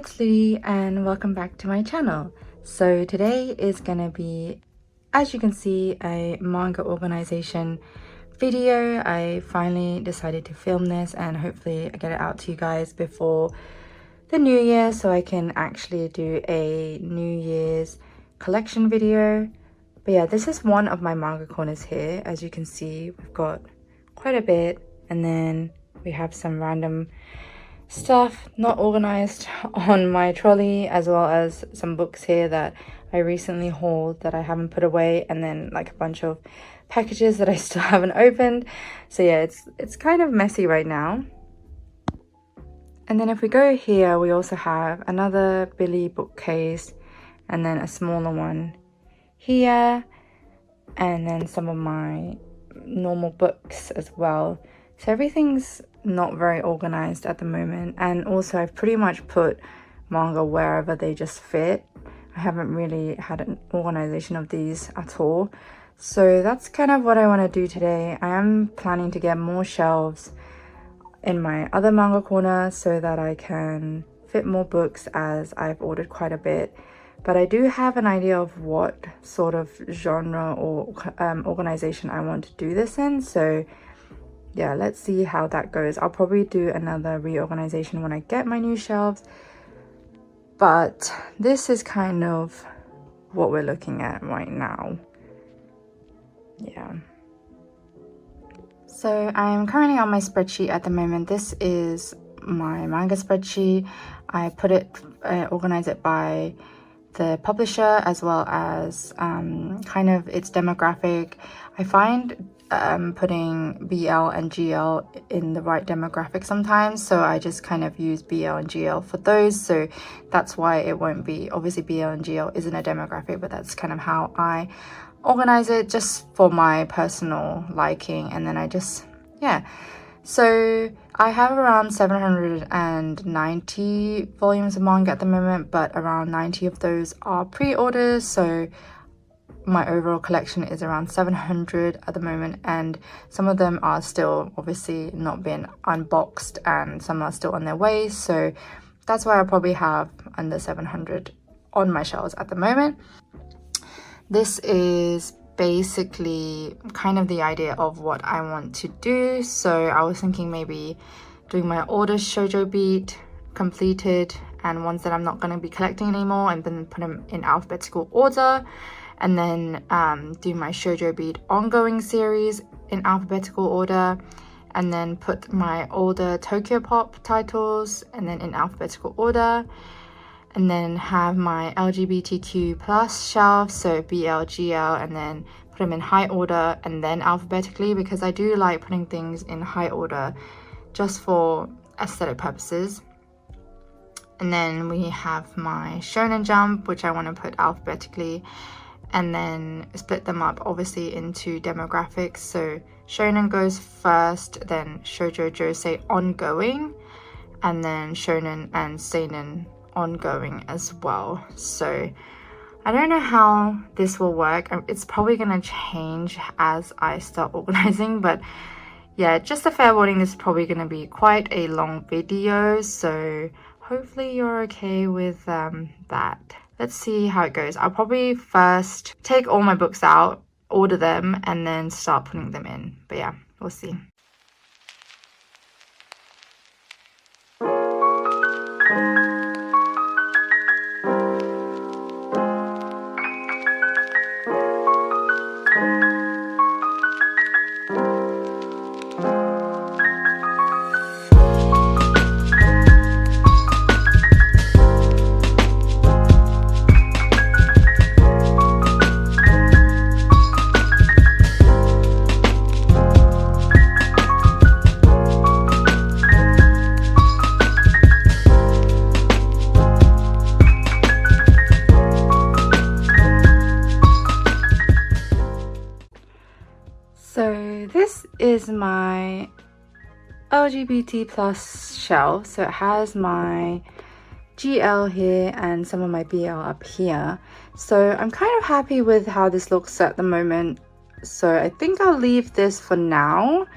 it's Liddy and welcome back to my channel. So today is gonna be, as you can see, a manga organization video. I finally decided to film this and hopefully I get it out to you guys before the new year so I can actually do a New Year's collection video. But yeah, this is one of my manga corners here. As you can see, we've got quite a bit, and then we have some random stuff not organized on my trolley, as well as some books here that I recently hauled that I haven't put away, and then like a bunch of packages that I still haven't opened. So yeah, it's kind of messy right now. And then if we go here, we also have another Billy bookcase, and then a smaller one here, and then some of my normal books as well. So everything's not very organized at the moment, and also I've pretty much put manga wherever they just fit. I haven't really had an organization of these at all. So that's kind of what I want to do today. I am planning to get more shelves in my other manga corner so that I can fit more books, as I've ordered quite a bit. But I do have an idea of what sort of genre or organization I want to do this in. So yeah, let's see how that goes. I'll probably do another reorganization when I get my new shelves. But this is kind of what we're looking at right now. Yeah. So I'm currently on my spreadsheet at the moment. This is my manga spreadsheet. I put it, organize it by the publisher as well as kind of its demographic. I find putting BL and GL in the right demographic sometimes, so I just kind of use BL and GL for those. So that's why it won't be, obviously BL and GL isn't a demographic, but that's kind of how I organize it, just for my personal liking. And then I just, yeah, so I have around 790 volumes of manga at the moment, but around 90 of those are pre-orders. So my overall collection is around 700 at the moment, and some of them are still obviously not been unboxed and some are still on their way. So that's why I probably have under 700 on my shelves at the moment. This is basically kind of the idea of what I want to do. So I was thinking maybe doing my orders shoujo beat completed, and ones that I'm not going to be collecting anymore, and then put them in alphabetical order, and then do my shoujo beat ongoing series in alphabetical order, and then put my older Tokyo Pop titles and then in alphabetical order, and then have my LGBTQ plus shelf, so BL, GL, and then put them in high order and then alphabetically, because I do like putting things in high order just for aesthetic purposes. And then we have my Shonen Jump, which I want to put alphabetically, and then split them up obviously into demographics. So Shonen goes first, then Shoujo Josei ongoing, and then Shonen and Seinen ongoing as well. So I don't know how this will work. It's probably going to change as I start organizing, but yeah, just a fair warning, this is probably going to be quite a long video, so hopefully you're okay with that. Let's see how it goes. I'll probably first take all my books out, order them, and then start putting them in. But yeah, we'll see. So this is my LGBT plus shelf. So it has my GL here and some of my BL up here. So I'm kind of happy with how this looks at the moment. So I think I'll leave this for now.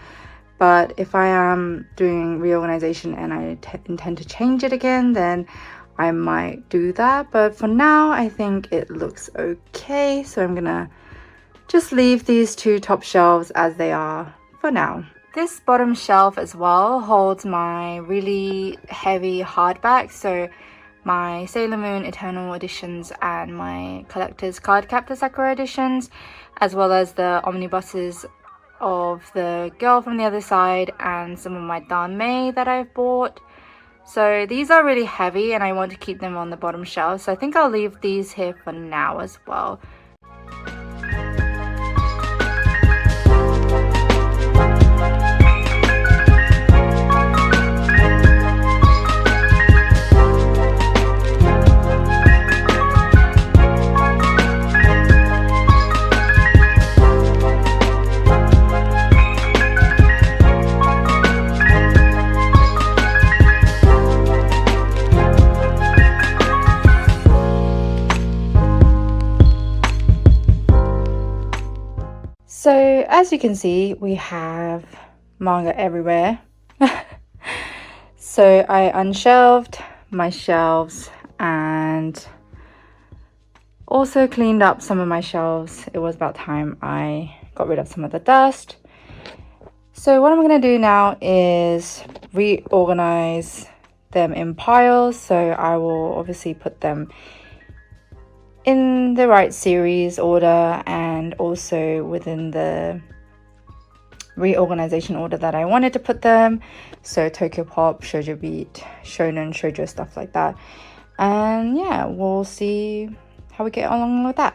But if I am doing reorganization and I intend to change it again, then I might do that, but for now I think it looks okay, so I'm gonna just leave these two top shelves as they are for now. This bottom shelf as well holds my really heavy hardback, so my Sailor Moon Eternal editions and my collector's card captor Sakura editions, as well as the omnibuses of the girl from the other side and some of my Danmei that I've bought. So these are really heavy and I want to keep them on the bottom shelf, so I think I'll leave these here for now as well. So as you can see, we have manga everywhere. So I unshelved my shelves and also cleaned up some of my shelves. It was about time I got rid of some of the dust. So what I'm going to do now is reorganize them in piles. So I will obviously put them in the right series order and also within the reorganization order that I wanted to put them. So Tokyo Pop, Shoujo Beat, Shonen, Shoujo, stuff like that. And yeah, we'll see how we get along with that.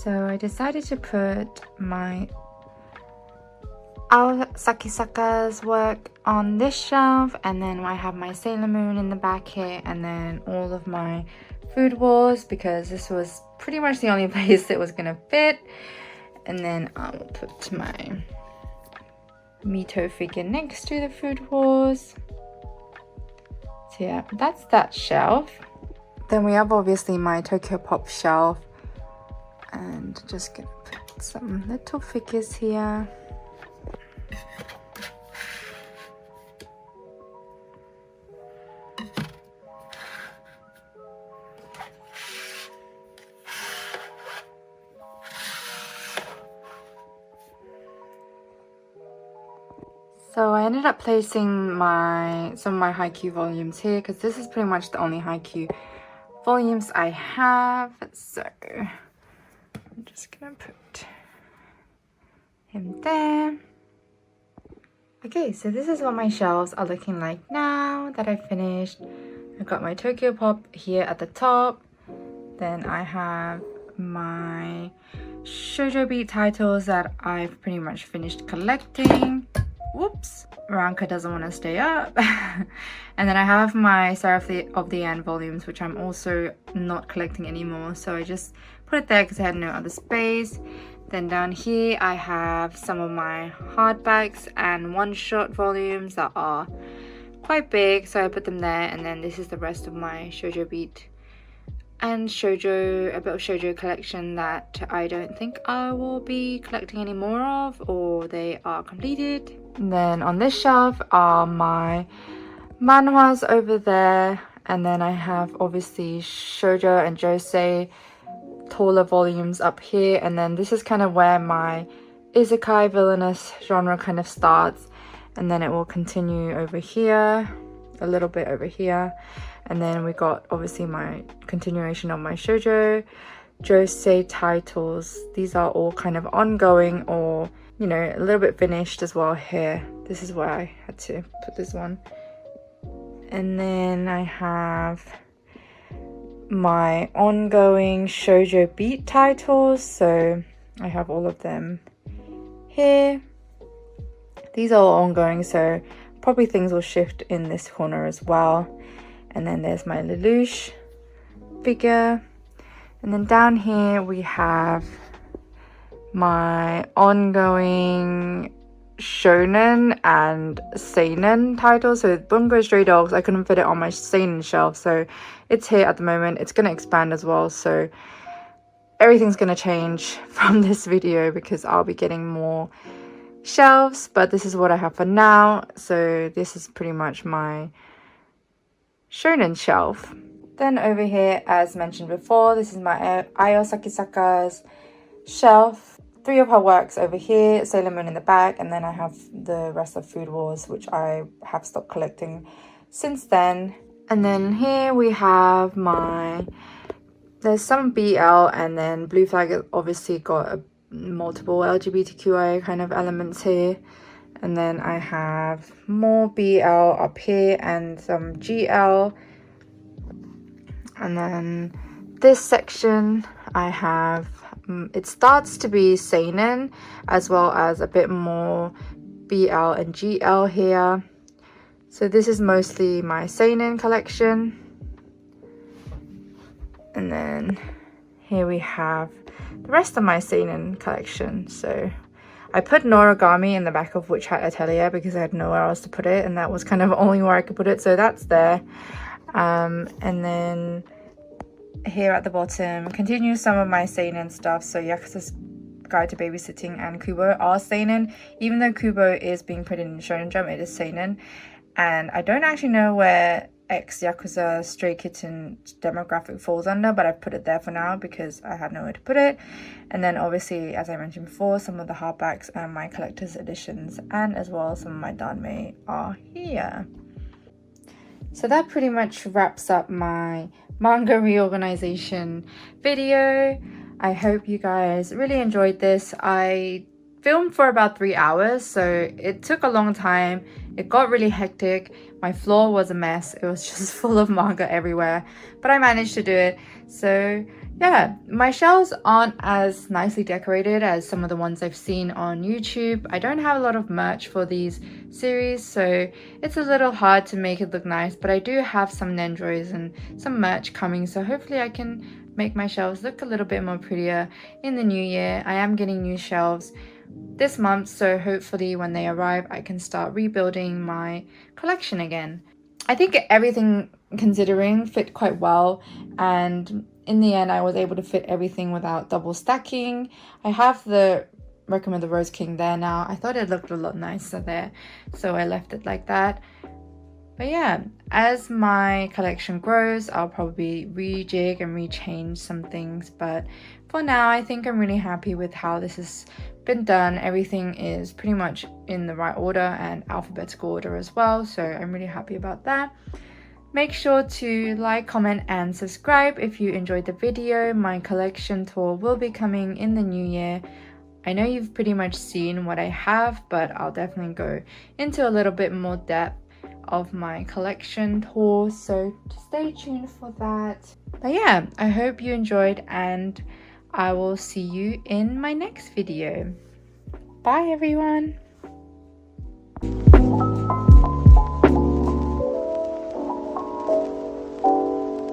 So I decided to put my Sakisaka's work on this shelf, and then I have my Sailor Moon in the back here, and then all of my Food Wars, because this was pretty much the only place it was gonna fit. And then I will put my Mito figure next to the Food Wars. So yeah, that's that shelf. Then we have obviously my Tokyo Pop shelf, and just gonna put some little figures here. So I ended up placing some of my Haikyuu volumes here, because this is pretty much the only Haikyuu volumes I have. So I'm just gonna put him there. Okay, so this is what my shelves are looking like now that I've finished. I've got my Tokyo Pop here at the top. Then I have my Shoujo Beat titles that I've pretty much finished collecting. Whoops, Ranka doesn't want to stay up. And then I have my Seraph of the End volumes, which I'm also not collecting anymore, so I just put it there because I had no other space. Then down here I have some of my hardbacks and one-shot volumes that are quite big, so I put them there. And then this is the rest of my Shoujo Beat and a bit of shoujo collection that I don't think I will be collecting any more of, or they are completed. And then on this shelf are my manhwas over there, and then I have obviously shoujo and josei taller volumes up here. And then this is kind of where my isekai villainous genre kind of starts, and then it will continue over here, a little bit over here. And then we got obviously my continuation of my shoujo josei titles. These are all kind of ongoing or, you know, a little bit finished as well here. This is why I had to put this one. And then I have my ongoing shoujo beat titles, so I have all of them here. These are all ongoing, so probably things will shift in this corner as well. And then there's my Lelouch figure. And then down here we have my ongoing shonen and seinen titles. So Bungo Stray Dogs, I couldn't fit it on my seinen shelf, so it's here at the moment. It's going to expand as well, so everything's going to change from this video because I'll be getting more shelves, but this is what I have for now. So this is pretty much my shonen shelf. Then over here, as mentioned before, this is my Ayo Sakisaka's shelf. 3 of her works over here, Sailor Moon in the back, and then I have the rest of Food Wars, which I have stopped collecting since then. And then here we have there's some BL, and then Blue Flag has obviously got multiple LGBTQI kind of elements here. And then I have more BL up here and some GL. And then this section I have, it starts to be seinen as well as a bit more BL and GL here. So this is mostly my seinen collection. And then here we have the rest of my seinen collection. So I put Noragami in the back of Witch Hat Atelier because I had nowhere else to put it, and that was kind of only where I could put it, so that's there. And then here at the bottom, continue some of my seinen stuff. So Yakuza's Guide to Babysitting and Kubo are seinen, even though Kubo is being put in Shonen Jump, it is seinen. And I don't actually know where X Yakuza Stray Kitten demographic falls under, but I've put it there for now because I had nowhere to put it. And then obviously, as I mentioned before, some of the hardbacks and my collector's editions, and as well some of my danmei are here. So that pretty much wraps up my manga reorganization video. I hope you guys really enjoyed this. I filmed for about 3 hours, so it took a long time. It got really hectic. My floor was a mess. It was just full of manga everywhere, but I managed to do it. So yeah, my shelves aren't as nicely decorated as some of the ones I've seen on YouTube. I don't have a lot of merch for these series, so it's a little hard to make it look nice, but I do have some Nendroids and some merch coming, so hopefully I can make my shelves look a little bit more prettier in the new year. I am getting new shelves this month, so hopefully when they arrive I can start rebuilding my collection again. I think everything considering fit quite well, and in the end I was able to fit everything without double stacking. I have the Recommend the Rose King there now. I thought it looked a lot nicer there, so I left it like that. But yeah, as my collection grows, I'll probably rejig and rechange some things, but for now I think I'm really happy with how this has been done. Everything is pretty much in the right order and alphabetical order as well, so I'm really happy about that. Make sure to like, comment and subscribe if you enjoyed the video. My collection tour will be coming in the new year. I know you've pretty much seen what I have, but I'll definitely go into a little bit more depth of my collection tour, so stay tuned for that. But yeah, I hope you enjoyed, and I will see you in my next video. Bye everyone.